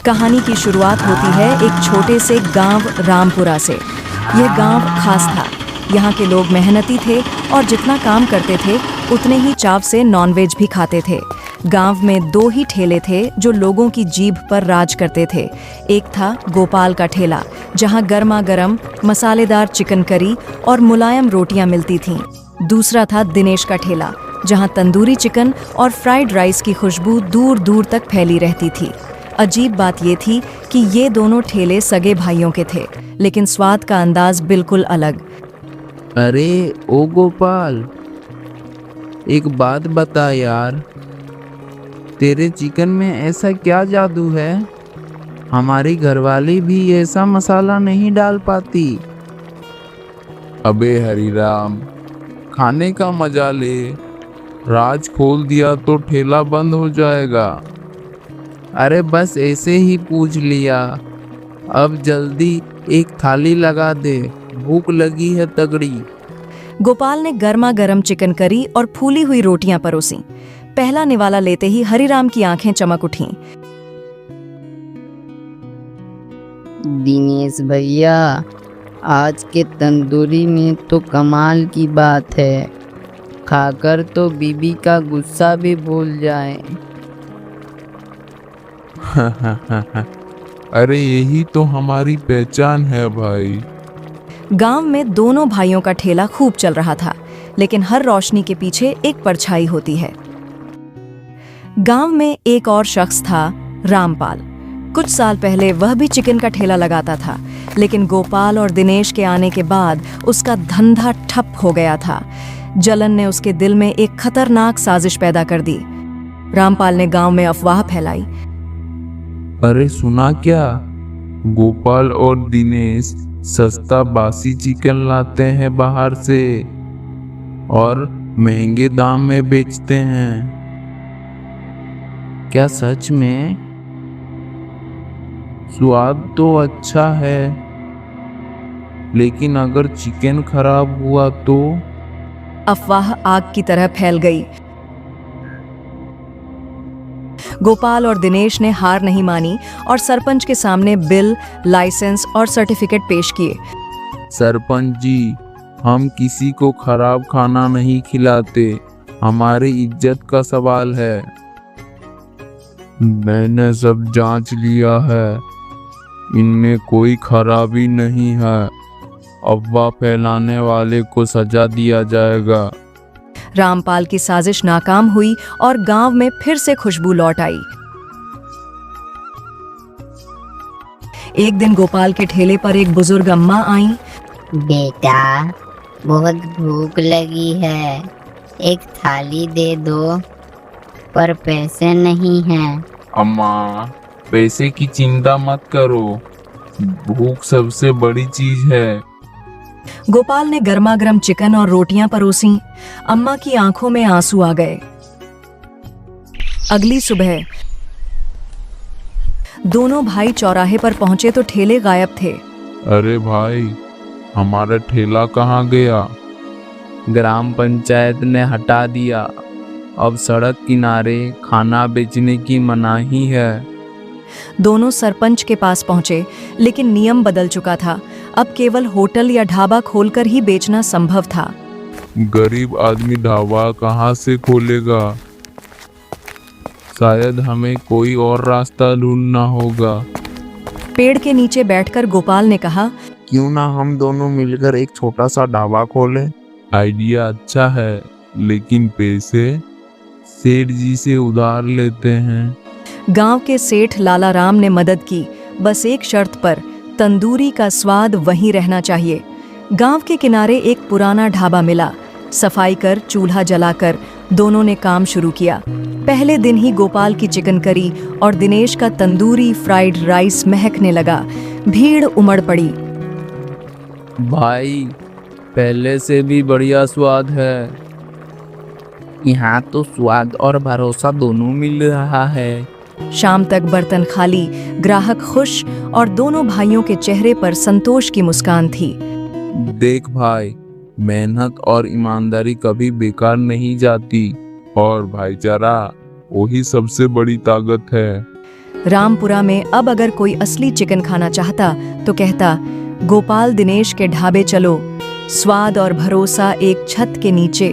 कहानी की शुरुआत होती है एक छोटे से गांव रामपुरा से। यह गांव खास था। यहाँ के लोग मेहनती थे और जितना काम करते थे उतने ही चाव से नॉनवेज भी खाते थे। गांव में दो ही ठेले थे जो लोगों की जीभ पर राज करते थे। एक था गोपाल का ठेला, जहाँ गर्मा गर्म मसालेदार चिकन करी और मुलायम रोटियां मिलती थीं। दूसरा था दिनेश का ठेला, जहाँ तंदूरी चिकन और फ्राइड राइस की खुशबू दूर दूर तक फैली रहती थी। अजीब बात ये थी कि ये दोनों ठेले सगे भाइयों के थे, लेकिन स्वाद का अंदाज बिल्कुल अलग। अरे ओ गोपाल, एक बात बता यार, तेरे चिकन में ऐसा क्या जादू है? हमारी घरवाली भी ऐसा मसाला नहीं डाल पाती। अबे हरिराम, खाने का मजा ले। राज खोल दिया तो ठेला बंद हो जाएगा। अरे बस ऐसे ही पूछ लिया। अब जल्दी एक थाली लगा दे, भूख लगी है तगड़ी। गोपाल ने गर्मा गर्म चिकन करी और फूली हुई रोटियां परोसी। पहला निवाला लेते ही हरिराम की आंखें चमक उठीं। दिनेश भैया, आज के तंदूरी में तो कमाल की बात है। खाकर तो बीबी का गुस्सा भी भूल जाए। अरे यही तो हमारी पहचान है भाई। गांव में दोनों भाइयों का ठेला खूब चल रहा था, लेकिन हर रोशनी के पीछे एक परछाई होती है। गांव में एक और शख्स था, रामपाल। कुछ साल पहले वह भी चिकन का ठेला लगाता था, लेकिन गोपाल और दिनेश के आने के बाद उसका धंधा ठप हो गया था। जलन ने उसके दिल में एक खतरनाक साजिश पैदा कर दी। रामपाल ने गांव में अफवाह फैलाई। अरे सुना क्या, गोपाल और दिनेश सस्ता बासी चिकन लाते हैं बाहर से और महंगे दाम में बेचते हैं। क्या सच में? स्वाद तो अच्छा है, लेकिन अगर चिकन खराब हुआ तो? अफवाह आग की तरह फैल गई। गोपाल और दिनेश ने हार नहीं मानी और सरपंच के सामने बिल, लाइसेंस और सर्टिफिकेट पेश किए। सरपंच जी, हम किसी को खराब खाना नहीं खिलाते, हमारी इज्जत का सवाल है। मैंने सब जांच लिया है, इनमें कोई खराबी नहीं है। अफवाह फैलाने वाले को सजा दिया जाएगा। रामपाल की साजिश नाकाम हुई और गांव में फिर से खुशबू लौट आई। एक दिन गोपाल के ठेले पर एक बुजुर्ग अम्मा आई। बेटा, बहुत भूख लगी है, एक थाली दे दो, पर पैसे नहीं हैं। अम्मा, पैसे की चिंता मत करो, भूख सबसे बड़ी चीज है। गोपाल ने गर्मा गर्म चिकन और रोटियां परोसी। अम्मा की आंखों में आंसू आ गए। अगली सुबह दोनों भाई चौराहे पर पहुंचे तो ठेले गायब थे। अरे भाई, हमारा ठेला कहाँ गया? ग्राम पंचायत ने हटा दिया। अब सड़क किनारे खाना बेचने की मनाही है। दोनों सरपंच के पास पहुंचे, लेकिन नियम बदल चुका था। अब केवल होटल या ढाबा खोलकर ही बेचना संभव था। गरीब आदमी ढाबा कहाँ से खोलेगा? शायद हमें कोई और रास्ता ढूंढना होगा। पेड़ के नीचे बैठकर गोपाल ने कहा, क्यों ना हम दोनों मिलकर एक छोटा सा ढाबा खोलें? आइडिया अच्छा है, लेकिन पैसे सेठ जी से उधार लेते हैं। गांव के सेठ लाला राम ने मदद की, बस एक शर्त पर, तंदूरी का स्वाद वहीं रहना चाहिए। गांव के किनारे एक पुराना ढाबा मिला। सफाई कर, चूल्हा जलाकर दोनों ने काम शुरू किया। पहले दिन ही गोपाल की चिकन करी और दिनेश का तंदूरी फ्राइड राइस महकने लगा। भीड़ उमड़ पड़ी। भाई, पहले से भी बढ़िया स्वाद है। यहाँ तो स्वाद और भरोसा दोनों मिल रहा है। शाम तक बर्तन खाली, ग्राहक खुश और दोनों भाइयों के चेहरे पर संतोष की मुस्कान थी। देख भाई, मेहनत और ईमानदारी कभी बेकार नहीं जाती और भाईचारा वही सबसे बड़ी ताकत है। रामपुरा में अब अगर कोई असली चिकन खाना चाहता तो कहता, गोपाल दिनेश के ढाबे चलो, स्वाद और भरोसा एक छत के नीचे।